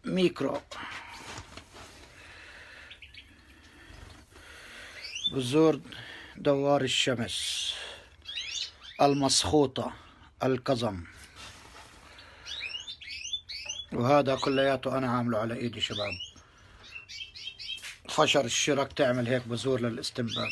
ميكرو، بذور دوار الشمس المسخوطة القزم. وهذا كلياته أنا عامله على إيدي شباب. فشر الشرك تعمل هيك بذور للاستنبات.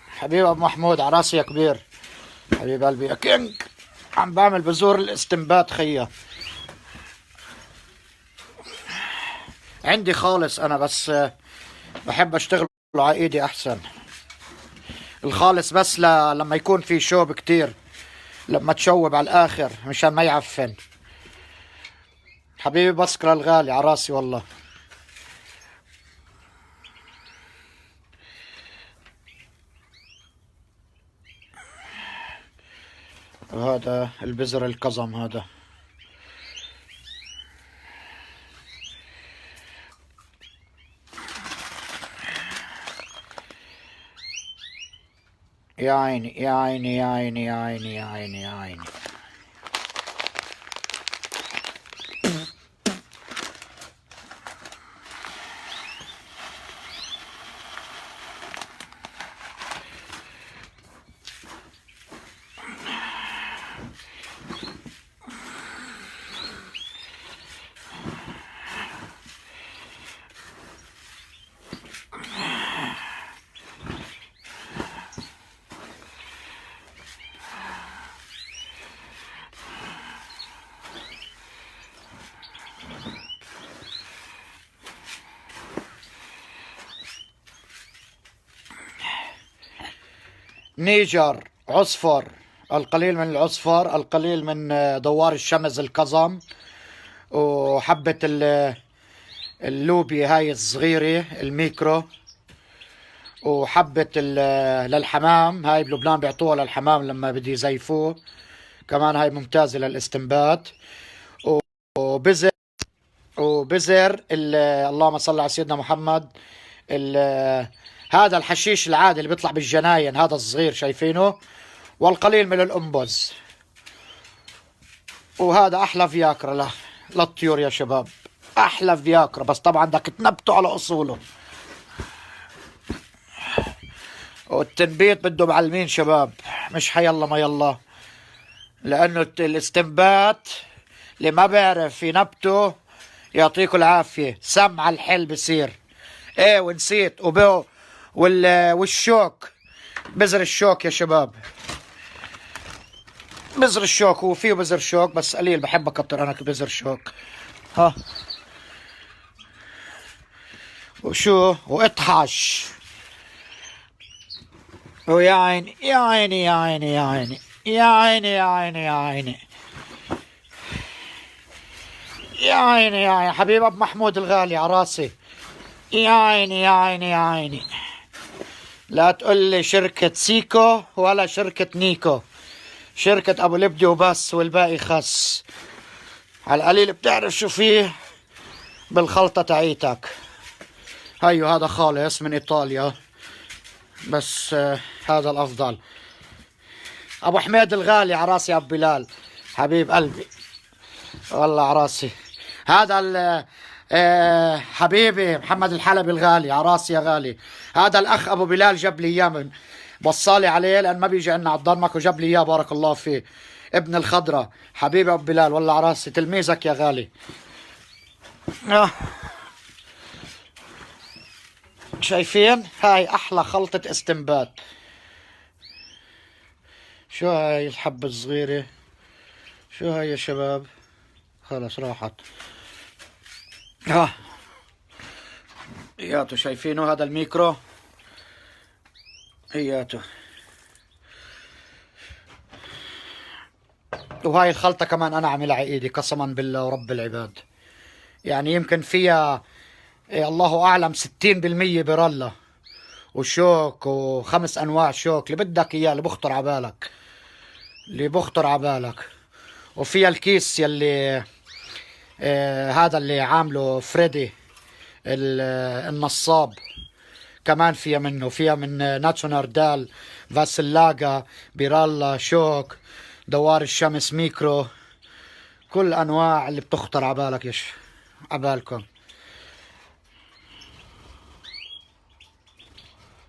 حبيب ابو محمود عراسي يا كبير، حبيب قلبي يا كينج، عم بعمل بذور الاستنبات خيا. عندي خالص انا، بس بحب اشتغل على ايدي احسن. الخالص بس لما يكون في شوب كتير، لما تشوب على الاخر مشان ما يعفن. حبيبي بسكرة الغالي عراسي والله. وهذا البذر القزم هذا. يا عيني يا عيني يا عيني يا عيني يا عيني يا عيني. نيجر عصفر، القليل من العصفر، القليل من دوار الشمس القزم، وحبة اللوبيا هاي الصغيرة الميكرو، وحبة للحمام هاي بلبنان بيعطوها للحمام لما بدي يزيفوه، كمان هاي ممتازة للاستنبات. وبزر اللهم صل على سيدنا محمد. هذا الحشيش العادي اللي بيطلع بالجناين، هذا الصغير شايفينه، والقليل من الأنبز. وهذا أحلى فياكرا للطيور يا شباب، أحلى فياكرا، بس طبعا بدك تنبته على أصوله. والتنبيت بده معلمين شباب، مش حيلا ما يلا، لأنه الاستنبات اللي ما بيعرف ينبته يعطيكم العافية، سمع الحل بصير. ايه ونسيت والشوك، بذر الشوك يا شباب، بذر الشوك. هو فيه بذر شوك بس قليل، بحب اكتر انا بذر شوك. ها وشو واطحش. ويا عيني يا عيني يا عيني يا عيني يا عيني يا عيني يا عيني يا عيني يا عيني. حبيب ابو محمود الغالي عراسي، يا عيني يا عيني يا عيني. لا تقول لي شركة سيكو ولا شركة نيكو، شركة ابو لبدي وبس، والباقي خس. على القليل بتعرف شو فيه بالخلطة تاعيتك. هيو هذا خالص من ايطاليا، بس هذا الافضل. ابو حميد الغالي عراسي، ابو بلال حبيب قلبي والله عراسي. هذا حبيبي محمد الحلبي الغالي عراسي يا غالي. هذا الاخ ابو بلال جاب لي اياه، من وصالي عليه لان ما بيجي عنا على الضرمك، وجاب لي اياه بارك الله فيه. ابن الخضرة حبيبي ابو بلال والله عراسي، تلميذك يا غالي. شايفين هاي احلى خلطة استنبات. شو هاي الحبة الصغيرة؟ شو هاي يا شباب؟ خلص راحت. اياتو شايفينه هذا الميكرو، اياتو. وهاي الخلطة كمان انا عاملها على ايدي قسما بالله ورب العباد، يعني يمكن فيها الله اعلم 60% برلة وشوك و5 انواع شوك اللي بدك اياه، اللي بخطر عبالك، اللي بخطر عبالك. وفيها الكيس يلي هذا اللي عامله فريدي النصاب، كمان فيها منه، فيها من ناتشو ناردال، فاسلاجا، بيرالا، شوك، دوار الشمس، ميكرو، كل انواع اللي بتخطر عبالك عبالكم.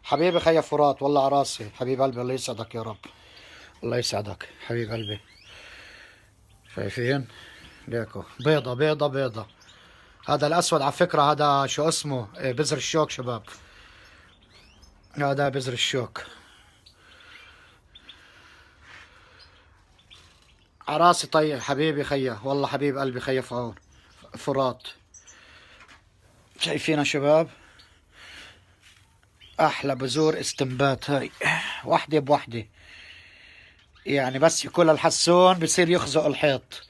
حبيبي خيا فرات، والله عراسي حبيب قلبي، الله يسعدك يا رب، الله يسعدك حبيب قلبي. شايفين ليكو بيضة بيضة بيضة. هذا الاسود على فكرة هذا شو اسمه بذر الشوك شباب، هذا بذر الشوك. عراسي طيب حبيبي خيا، والله حبيب قلبي خيا فرات. شايفينها شباب، احلى بذور استنبات هاي، وحده بوحده يعني، بس ياكلها الحسون بصير يخزق الحيط.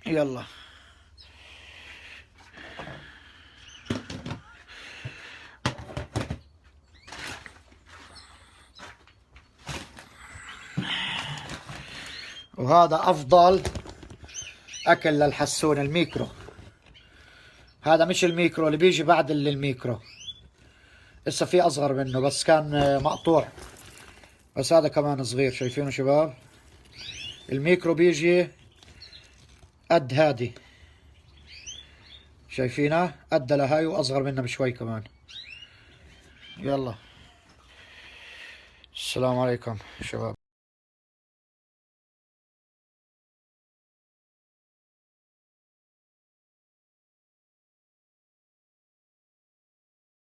يلا وهذا افضل اكل للحسون، الميكرو. هذا مش الميكرو اللي بيجي بعد اللي الميكرو، لسه في اصغر منه بس كان مقطوع، بس هذا كمان صغير. شايفينه شباب، الميكرو بيجي قد هادي، شايفينها قد لهاي واصغر منها بشوي كمان. يلا السلام عليكم شباب.